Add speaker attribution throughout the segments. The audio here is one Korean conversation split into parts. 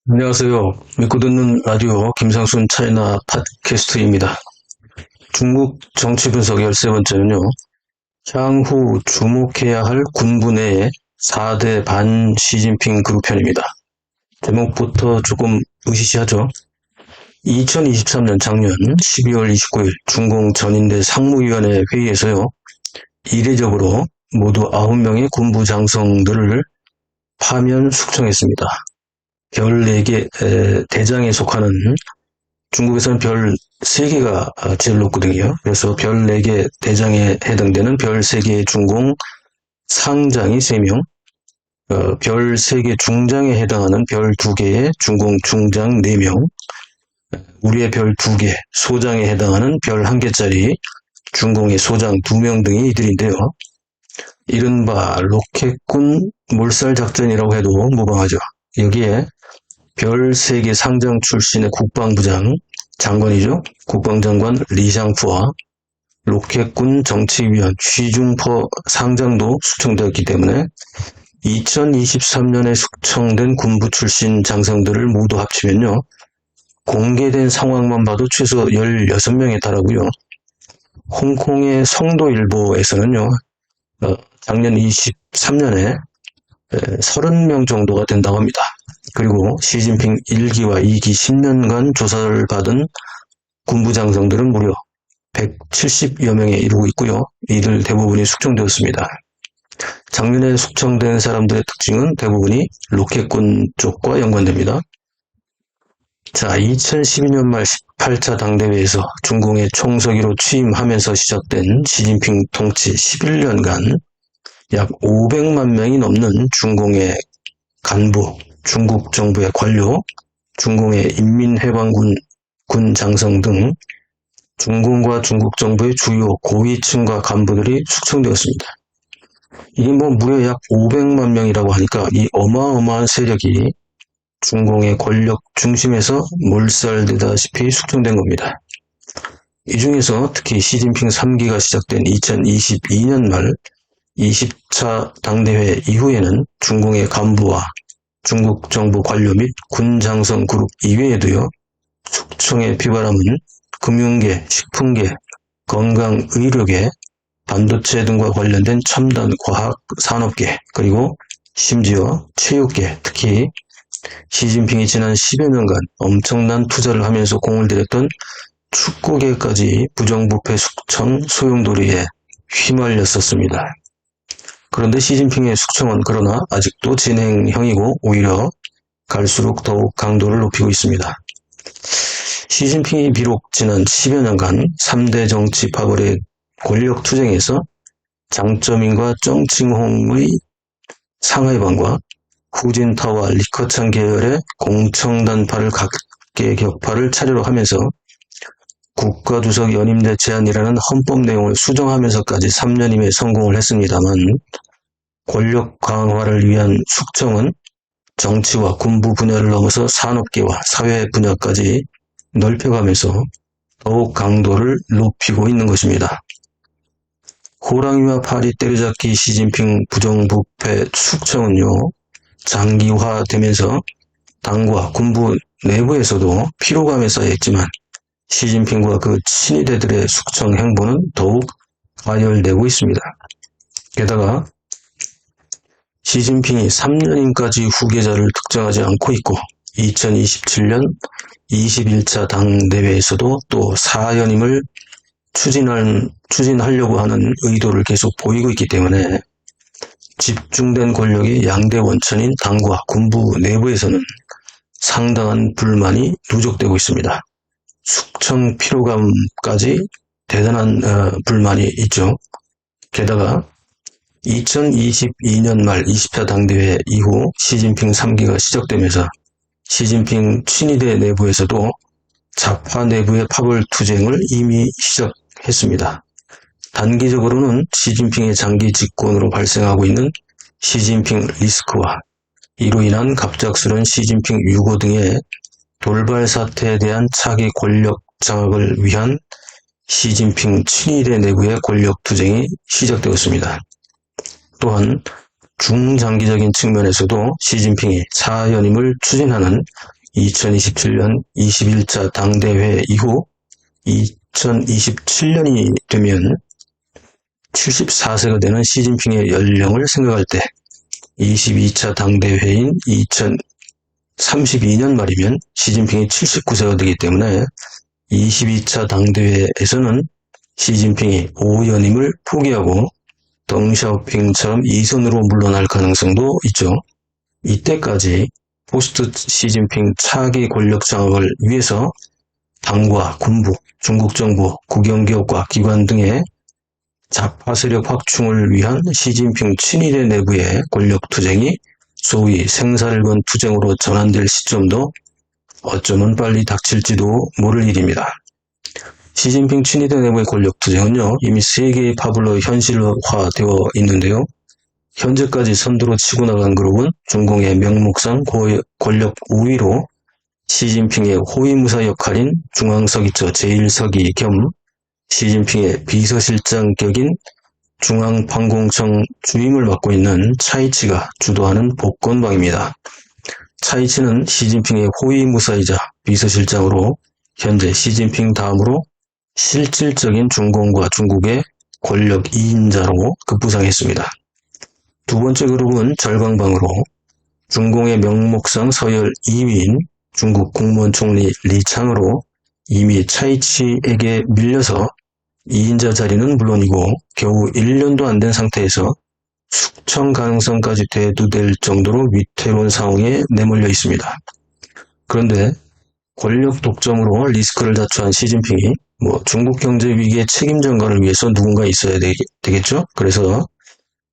Speaker 1: 안녕하세요. 믿고 듣는 라디오 김상순 차이나 팟캐스트입니다. 중국 정치 분석 13번째는요. 향후 주목해야 할 군부 내의 4대 반 시진핑 그룹편입니다. 제목부터 조금 으시시하죠. 2023년 작년 12월 29일 중공 전인대 상무위원회 회의에서요. 이례적으로 모두 9명의 군부 장성들을 파면 숙청했습니다. 별 4개 대장에 속하는 중국에서는 별 3개가 제일 높거든요. 그래서 별 4개 대장에 해당되는 별 3개의 중공 상장이 3명, 별 3개 중장에 해당하는 별 2개의 중공 중장 4명, 우리의 별 2개 소장에 해당하는 별 1개짜리 중공의 소장 2명 등이 이들인데요. 이른바 로켓군 몰살작전이라고 해도 무방하죠. 여기에 별 3개 상장 출신의 국방부장, 장관이죠. 국방장관 리샹푸와 로켓군 정치위원 쉬중퍼 상장도 숙청되었기 때문에 2023년에 숙청된 군부 출신 장성들을 모두 합치면요. 공개된 상황만 봐도 최소 16명에 달하고요. 홍콩의 성도일보에서는요. 작년 23년에 30명 정도가 된다고 합니다. 그리고 시진핑 1기와 2기 10년간 조사를 받은 군부 장성들은 무려 170여 명에 이르고 있고요. 이들 대부분이 숙청되었습니다. 작년에 숙청된 사람들의 특징은 대부분이 로켓군 쪽과 연관됩니다. 자, 2012년 말 18차 당대회에서 중공의 총서기로 취임하면서 시작된 시진핑 통치 11년간 약 500만 명이 넘는 중공의 간부, 중국 정부의 관료, 중공의 인민해방군 군 장성 등 중공과 중국 정부의 주요 고위층과 간부들이 숙청되었습니다. 이게 무려 약 500만 명이라고 하니까 이 어마어마한 세력이 중공의 권력 중심에서 몰살되다시피 숙청된 겁니다. 이 중에서 특히 시진핑 3기가 시작된 2022년 말 20차 당대회 이후에는 중공의 간부와 중국 정부 관료 및 군 장성 그룹 이외에도요. 숙청의 비바람은 금융계, 식품계, 건강, 의료계, 반도체 등과 관련된 첨단 과학 산업계, 그리고 심지어 체육계, 특히 시진핑이 지난 10여 년간 엄청난 투자를 하면서 공을 들였던 축구계까지 부정부패 숙청 소용돌이에 휘말렸었습니다. 그런데 시진핑의 숙청은 그러나 아직도 진행형이고 오히려 갈수록 더욱 강도를 높이고 있습니다. 시진핑이 비록 지난 10여 년간 3대 정치 파벌의 권력 투쟁에서 장쩌민과 정칭홍의 상하이방과 후진타오와 리커창 계열의 공청단파를 각계 격파를 차례로 하면서 국가주석 연임제 제안이라는 헌법 내용을 수정하면서까지 3년임에 성공을 했습니다만 권력 강화를 위한 숙청은 정치와 군부 분야를 넘어서 산업계와 사회 분야까지 넓혀가면서 더욱 강도를 높이고 있는 것입니다. 호랑이와 파리 때려잡기 시진핑 부정부패 숙청은요. 장기화되면서 당과 군부 내부에서도 피로감에 쌓여있지만 시진핑과 그 친위대들의 숙청 행보는 더욱 가열되고 있습니다. 게다가 시진핑이 3년임까지 후계자를 특정하지 않고 있고 2027년 21차 당대회에서도 또 4연임을 추진하려고 하는 의도를 계속 보이고 있기 때문에 집중된 권력이 양대 원천인 당과 군부 내부에서는 상당한 불만이 누적되고 있습니다. 숙청 피로감까지 대단한 불만이 있죠. 게다가 2022년 말 20차 당대회 이후 시진핑 3기가 시작되면서 시진핑 친위대 내부에서도 좌파 내부의 파벌 투쟁을 이미 시작했습니다. 단기적으로는 시진핑의 장기 집권으로 발생하고 있는 시진핑 리스크와 이로 인한 갑작스런 시진핑 유고 등의 돌발 사태에 대한 차기 권력 장악을 위한 시진핑 친위대 내부의 권력 투쟁이 시작되었습니다. 또한 중장기적인 측면에서도 시진핑이 4연임을 추진하는 2027년 21차 당대회 이후 2027년이 되면 74세가 되는 시진핑의 연령을 생각할 때 22차 당대회인 2032년 말이면 시진핑이 79세가 되기 때문에 22차 당대회에서는 시진핑이 5연임을 포기하고 덩샤오핑처럼 2선으로 물러날 가능성도 있죠. 이때까지 포스트 시진핑 차기 권력 장악을 위해서 당과 군부, 중국 정부, 국영기업과 기관 등의 좌파 세력 확충을 위한 시진핑 친위대 내부의 권력 투쟁이 소위 생사를 건 투쟁으로 전환될 시점도 어쩌면 빨리 닥칠지도 모를 일입니다. 시진핑 친위대 내부의 권력 투쟁은요, 이미 세계의 파벌로 현실화되어 있는데요. 현재까지 선두로 치고 나간 그룹은 중공의 명목상 권력 우위로 시진핑의 호위무사 역할인 중앙서기처 제1서기 겸 시진핑의 비서실장격인 중앙방공청 주임을 맡고 있는 차이치가 주도하는 복권방입니다. 차이치는 시진핑의 호위무사이자 비서실장으로 현재 시진핑 다음으로 실질적인 중공과 중국의 권력 2인자로 급부상했습니다. 두 번째 그룹은 절강방으로 중공의 명목상 서열 2위인 중국 국무원 총리 리창으로 이미 차이치에게 밀려서 2인자 자리는 물론이고 겨우 1년도 안 된 상태에서 숙청 가능성까지 대두될 정도로 위태로운 상황에 내몰려 있습니다. 그런데 권력 독점으로 리스크를 자초한 시진핑이 중국 경제 위기의 책임 전가를 위해서 누군가 있어야 되겠죠? 그래서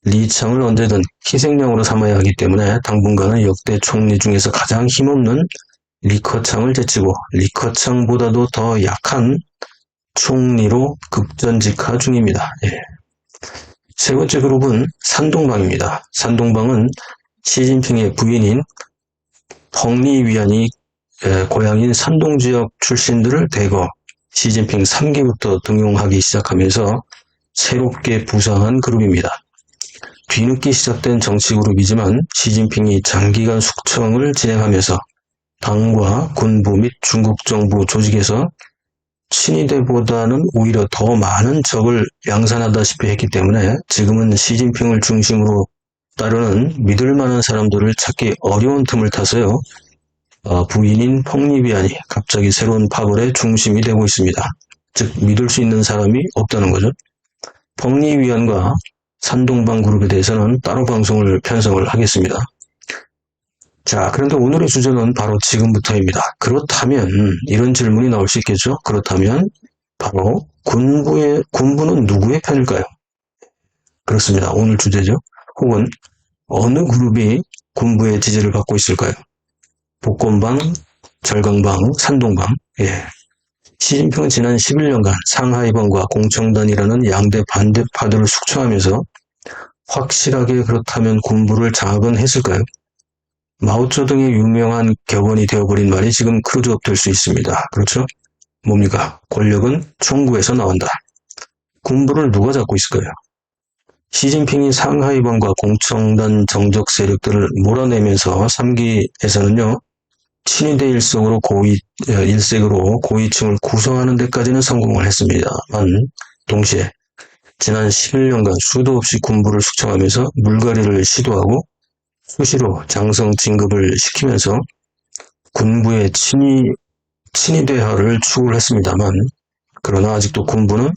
Speaker 1: 리창을 언제든 희생양으로 삼아야 하기 때문에 당분간은 역대 총리 중에서 가장 힘없는 리커창을 제치고 리커창보다도 더 약한 총리로 급전직하 중입니다. 세 번째 그룹은 산동방입니다. 산동방은 시진핑의 부인인 펑리 위안이 고향인 산동 지역 출신들을 대거 시진핑 3기부터 등용하기 시작하면서 새롭게 부상한 그룹입니다. 뒤늦게 시작된 정치 그룹이지만 시진핑이 장기간 숙청을 진행하면서 당과 군부 및 중국 정부 조직에서 친위대보다는 오히려 더 많은 적을 양산하다시피 했기 때문에 지금은 시진핑을 중심으로 따르는 믿을 만한 사람들을 찾기 어려운 틈을 타서요. 부인인 펑리비안이 갑자기 새로운 파벌의 중심이 되고 있습니다. 즉 믿을 수 있는 사람이 없다는 거죠. 펑리위안과 산동방 그룹에 대해서는 따로 방송을 편성을 하겠습니다. 자, 그런데 오늘의 주제는 바로 지금부터입니다. 그렇다면 이런 질문이 나올 수 있겠죠? 그렇다면 바로 군부는 누구의 편일까요? 그렇습니다. 오늘 주제죠. 혹은 어느 그룹이 군부의 지지를 받고 있을까요? 복권방, 절강방, 산동방. 시진핑은 지난 11년간 상하이방과 공청단이라는 양대 반대파들을 숙청하면서 확실하게 그렇다면 군부를 장악은 했을까요? 마오쩌둥의 유명한 격언이 되어버린 말이 지금 크루즈업 될 수 있습니다. 그렇죠? 뭡니까? 권력은 총구에서 나온다. 군부를 누가 잡고 있을까요? 시진핑이 상하이방과 공청단 정적 세력들을 몰아내면서 3기에서는요. 친위대 일색으로 고위층을 구성하는 데까지는 성공을 했습니다만 동시에 지난 11년간 수도 없이 군부를 숙청하면서 물갈이를 시도하고 수시로 장성 진급을 시키면서 군부의 친위대화를 추구를 했습니다만 그러나 아직도 군부는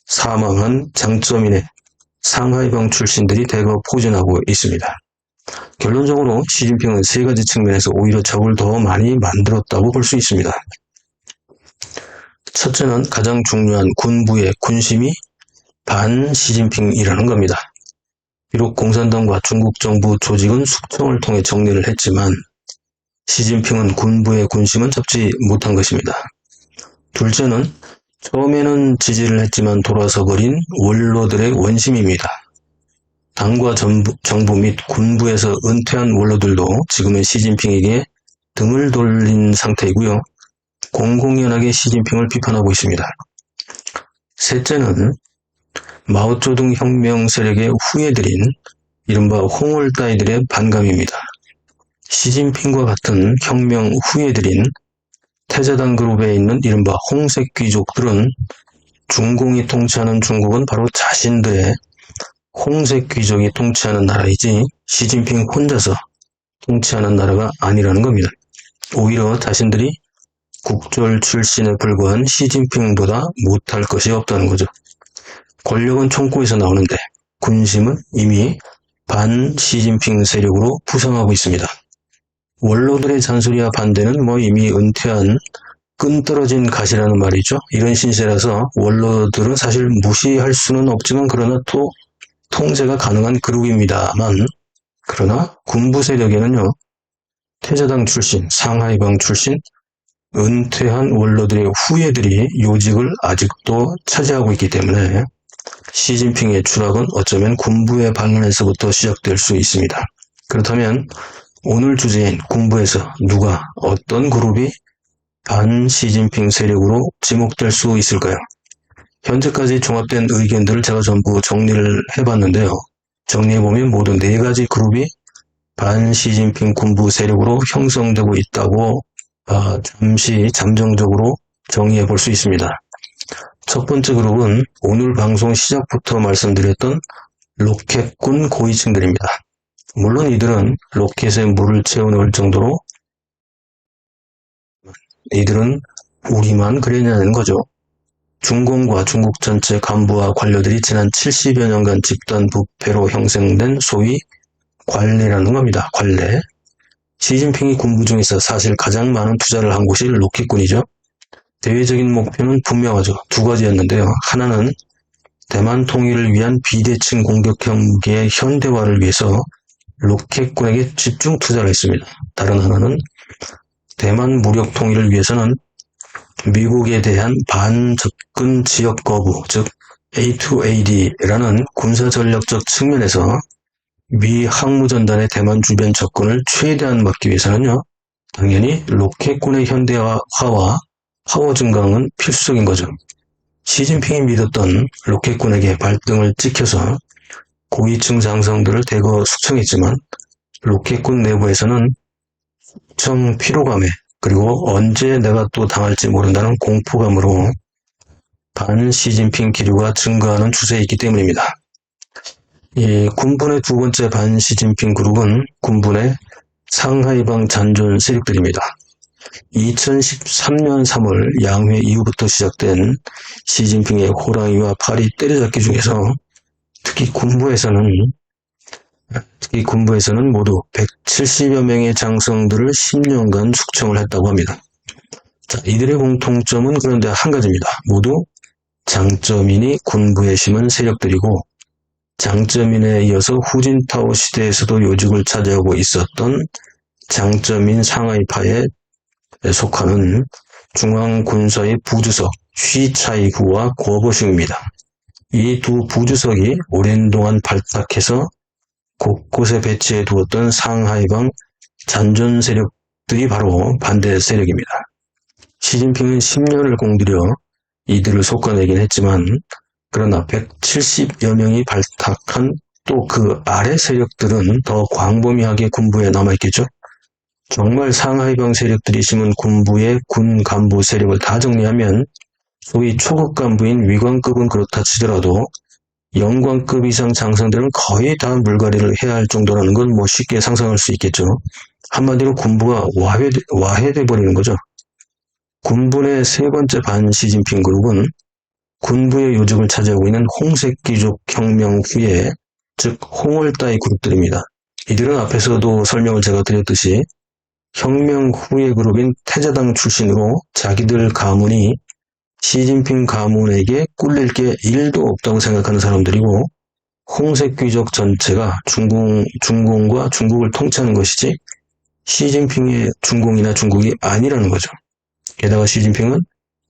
Speaker 1: 사망한 장점인의 상하이방 출신들이 대거 포진하고 있습니다. 결론적으로 시진핑은 세 가지 측면에서 오히려 적을 더 많이 만들었다고 볼 수 있습니다. 첫째는 가장 중요한 군부의 군심이 반 시진핑이라는 겁니다. 비록 공산당과 중국 정부 조직은 숙청을 통해 정리를 했지만 시진핑은 군부의 군심은 잡지 못한 것입니다. 둘째는 처음에는 지지를 했지만 돌아서 버린 원로들의 원심입니다. 당과 정부 및 군부에서 은퇴한 원로들도 지금의 시진핑에게 등을 돌린 상태이고요. 공공연하게 시진핑을 비판하고 있습니다. 셋째는 마오쩌둥 혁명 세력의 후예들인 이른바 홍을따이들의 반감입니다. 시진핑과 같은 혁명 후예들인 태자당 그룹에 있는 이른바 홍색 귀족들은 중공이 통치하는 중국은 바로 자신들의 홍색 귀족이 통치하는 나라이지 시진핑 혼자서 통치하는 나라가 아니라는 겁니다. 오히려 자신들이 국졸 출신에 불과한 시진핑보다 못할 것이 없다는 거죠. 권력은 총구에서 나오는데 군심은 이미 반 시진핑 세력으로 부상하고 있습니다. 원로들의 잔소리와 반대는 이미 은퇴한 끈 떨어진 갓이라는 말이죠. 이런 신세라서 원로들은 사실 무시할 수는 없지만 그러나 또 통제가 가능한 그룹입니다만, 그러나 군부 세력에는요, 태자당 출신, 상하이방 출신, 은퇴한 원로들의 후예들이 요직을 아직도 차지하고 있기 때문에 시진핑의 추락은 어쩌면 군부의 반란에서부터 시작될 수 있습니다. 그렇다면 오늘 주제인 군부에서 누가, 어떤 그룹이 반 시진핑 세력으로 지목될 수 있을까요? 현재까지 종합된 의견들을 제가 전부 정리를 해봤는데요. 정리해보면 모두 4가지 그룹이 반 시진핑 군부 세력으로 형성되고 있다고 잠시 잠정적으로 정의해 볼 수 있습니다. 첫 번째 그룹은 오늘 방송 시작부터 말씀드렸던 로켓군 고위층들입니다. 물론 이들은 로켓에 물을 채워넣을 정도로 이들은 우리만 그러냐는 거죠. 중공과 중국 전체 간부와 관료들이 지난 70여 년간 집단 부패로 형성된 소위 관례라는 겁니다. 관례. 시진핑이 군부 중에서 사실 가장 많은 투자를 한 곳이 로켓군이죠. 대외적인 목표는 분명하죠. 2가지였는데요. 하나는 대만 통일을 위한 비대칭 공격 경기의 현대화를 위해서 로켓군에게 집중 투자를 했습니다. 다른 하나는 대만 무력 통일을 위해서는 미국에 대한 반접근 지역 거부, 즉 A2AD라는 군사전략적 측면에서 미 항무전단의 대만 주변 접근을 최대한 막기 위해서는요, 당연히 로켓군의 현대화와 파워 증강은 필수적인 거죠. 시진핑이 믿었던 로켓군에게 발등을 찍혀서 고위층 장성들을 대거 숙청했지만 로켓군 내부에서는 숙청 피로감에, 그리고 언제 내가 또 당할지 모른다는 공포감으로 반 시진핑 기류가 증가하는 추세에 있기 때문입니다. 이 군분의 2번째 반 시진핑 그룹은 군분의 상하이방 잔존 세력들입니다. 2013년 3월 양회 이후부터 시작된 시진핑의 호랑이와 파리 때려잡기 중에서 특히 군부에서는 모두 170여 명의 장성들을 10년간 숙청을 했다고 합니다. 자, 이들의 공통점은 그런데 한 가지입니다. 모두 장쩌민이 군부에 심은 세력들이고, 장쩌민에 이어서 후진타오 시대에서도 요직을 차지하고 있었던 장쩌민 상하이파에 속하는 중앙군사의 부주석 쉬차이구와 고보슝입니다. 이 2 부주석이 오랜 동안 발탁해서 곳곳에 배치해 두었던 상하이방 잔존 세력들이 바로 반대 세력입니다. 시진핑은 10년을 공들여 이들을 솎아내긴 했지만, 그러나 170여 명이 발탁한 또 그 아래 세력들은 더 광범위하게 군부에 남아있겠죠. 정말 상하이방 세력들이 심은 군부의 군 간부 세력을 다 정리하면 소위 초급 간부인 위관급은 그렇다 치더라도 영관급 이상 장성들은 거의 다 물갈이를 해야 할 정도라는 건 쉽게 상상할 수 있겠죠. 한마디로 군부가 와해돼 버리는 거죠. 군분의 3번째 반 시진핑 그룹은 군부의 요직을 차지하고 있는 홍색 귀족 혁명 후예, 즉 홍월따이 그룹들입니다. 이들은 앞에서도 설명을 제가 드렸듯이 혁명 후예 그룹인 태자당 출신으로 자기들 가문이 시진핑 가문에게 꿀릴 게 1도 없다고 생각하는 사람들이고, 홍색 귀족 전체가 중공과 중국을 통치하는 것이지 시진핑의 중공이나 중국이 아니라는 거죠. 게다가 시진핑은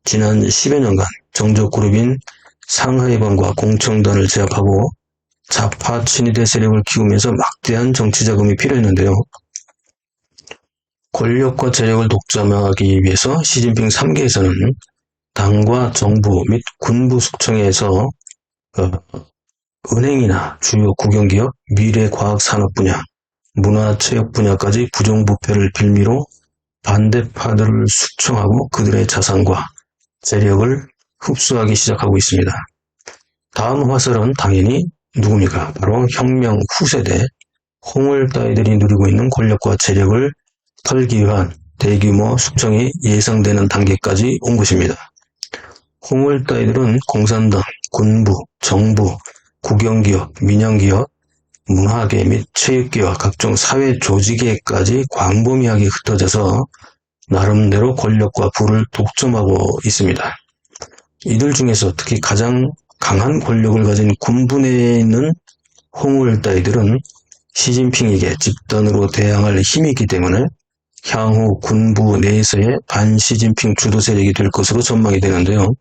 Speaker 1: 지난 10여 년간 정적 그룹인 상하이방과 공청단을 제압하고 좌파 친위대 세력을 키우면서 막대한 정치 자금이 필요했는데요. 권력과 재력을 독점하기 위해서 시진핑 3기에서는 당과 정부 및 군부 숙청에서 은행이나 주요 국영기업, 미래과학산업 분야, 문화체육 분야까지 부정부패를 빌미로 반대파들을 숙청하고 그들의 자산과 재력을 흡수하기 시작하고 있습니다. 다음 화살은 당연히 누굽니까? 바로 혁명 후세대 홍을 따위들이 누리고 있는 권력과 재력을 털기 위한 대규모 숙청이 예상되는 단계까지 온 것입니다. 홍을 따위들은 공산당, 군부, 정부, 국영기업, 민영기업, 문화계 및 체육계와 각종 사회 조직에까지 광범위하게 흩어져서 나름대로 권력과 부를 독점하고 있습니다. 이들 중에서 특히 가장 강한 권력을 가진 군부 내에 있는 홍을 따위들은 시진핑에게 집단으로 대항할 힘이 있기 때문에 향후 군부 내에서의 반시진핑 주도 세력이 될 것으로 전망이 되는데요.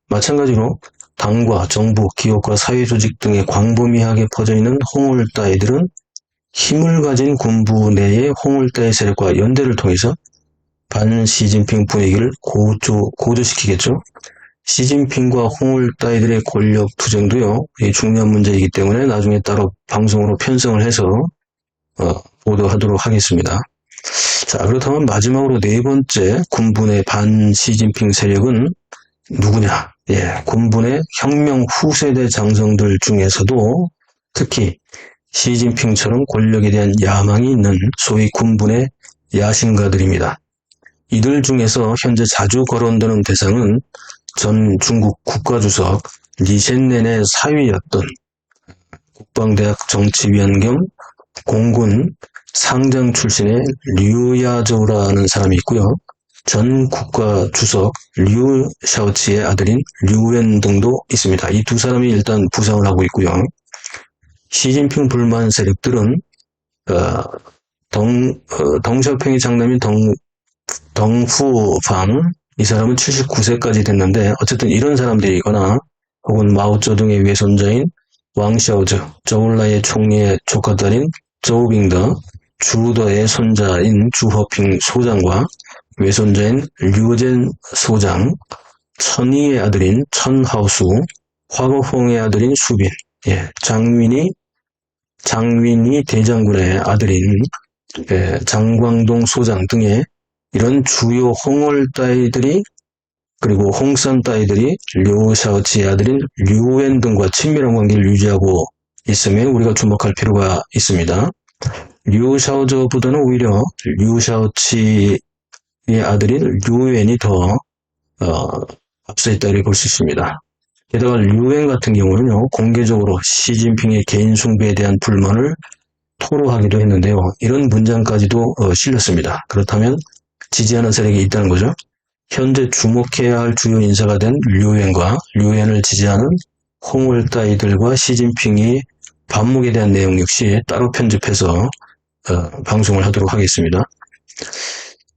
Speaker 1: 마찬가지로 당과 정부, 기업과 사회조직 등에 광범위하게 퍼져있는 홍을 따위들은 힘을 가진 군부 내의 홍을 따위 세력과 연대를 통해서 반시진핑 분위기를 고조시키겠죠. 시진핑과 홍을 따위들의 권력 투쟁도요, 중요한 문제이기 때문에 나중에 따로 방송으로 편성을 해서 보도하도록 하겠습니다. 자, 그렇다면 마지막으로 네 번째 군부의 반시진핑 세력은 누구냐? 군부의 혁명 후세대 장성들 중에서도 특히 시진핑처럼 권력에 대한 야망이 있는 소위 군부의 야심가들입니다. 이들 중에서 현재 자주 거론되는 대상은 전 중국 국가주석 리셴넨의 사위였던 국방대학 정치위원 겸 공군 상장 출신의 류야저우라는 사람이 있고요. 전 국가주석 류 샤오치의 아들인 류웬 등도 있습니다. 이 두 사람이 일단 부상을 하고 있고요. 시진핑 불만 세력들은 덩샤오팽의 장남인 덩후방, 이 사람은 79세까지 됐는데 어쨌든 이런 사람들이거나 혹은 마오쩌둥의 외손자인 왕샤오저, 저울라의 총리의 조카딸인 저우빙더, 주더의 손자인 주허핑 소장과 외손자인 류젠 소장, 천이의 아들인 천하오수, 화거홍의 아들인 수빈, 장윈이 대장군의 아들인 장광동 소장 등의 이런 주요 홍을 따위들이, 그리고 홍산 따위들이 류샤오치의 아들인 류웬 등과 친밀한 관계를 유지하고 있음에 우리가 주목할 필요가 있습니다. 류샤오저보다는 오히려 류샤오치의 아들인 류웬이 더 앞서 있다 이렇게 볼 수 있습니다. 게다가 류웬 같은 경우는요, 공개적으로 시진핑의 개인 숭배에 대한 불만을 토로하기도 했는데요. 이런 문장까지도 실렸습니다. 그렇다면 지지하는 세력이 있다는 거죠. 현재 주목해야 할 주요 인사가 된 류웬과 류웬을 지지하는 홍을 따위들과 시진핑이 반목에 대한 내용 역시 따로 편집해서 방송을 하도록 하겠습니다.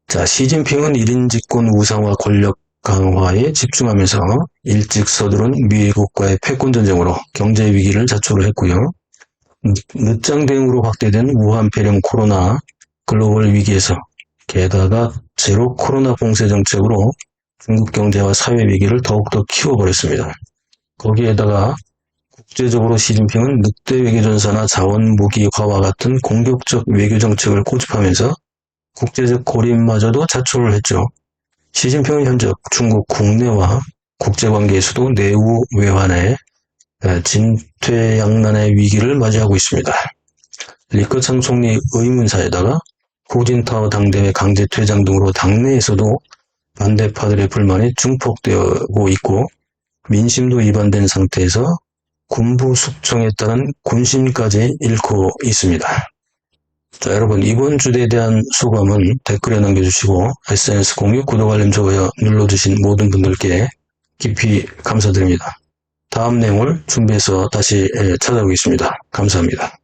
Speaker 1: 자, 시진핑은 1인 집권 우상화 권력 강화에 집중하면서 일찍 서두른 미국과의 패권전쟁으로 경제 위기를 자초를 했고요. 늦장 대응으로 확대된 우한 폐렴 코로나 글로벌 위기에서 게다가 제로 코로나 봉쇄 정책으로 중국 경제와 사회 위기를 더욱더 키워버렸습니다. 거기에다가 국제적으로 시진핑은 늑대 외교전사나 자원무기화와 같은 공격적 외교 정책을 고집하면서 국제적 고립마저도 자초를 했죠. 시진핑은 현재 중국 국내와 국제관계에서도 내후 외환의 진퇴양난의 위기를 맞이하고 있습니다. 리커창 총리 의문사에다가 후진타오 당대회 강제 퇴장 등으로 당내에서도 반대파들의 불만이 증폭되고 있고 민심도 이반된 상태에서 군부 숙청에 따른 군심까지 잃고 있습니다. 자, 여러분, 이번 주제에 대한 소감은 댓글에 남겨주시고 SNS 공유, 구독, 알림, 좋아요 눌러주신 모든 분들께 깊이 감사드립니다. 다음 내용을 준비해서 다시 찾아오겠습니다. 감사합니다.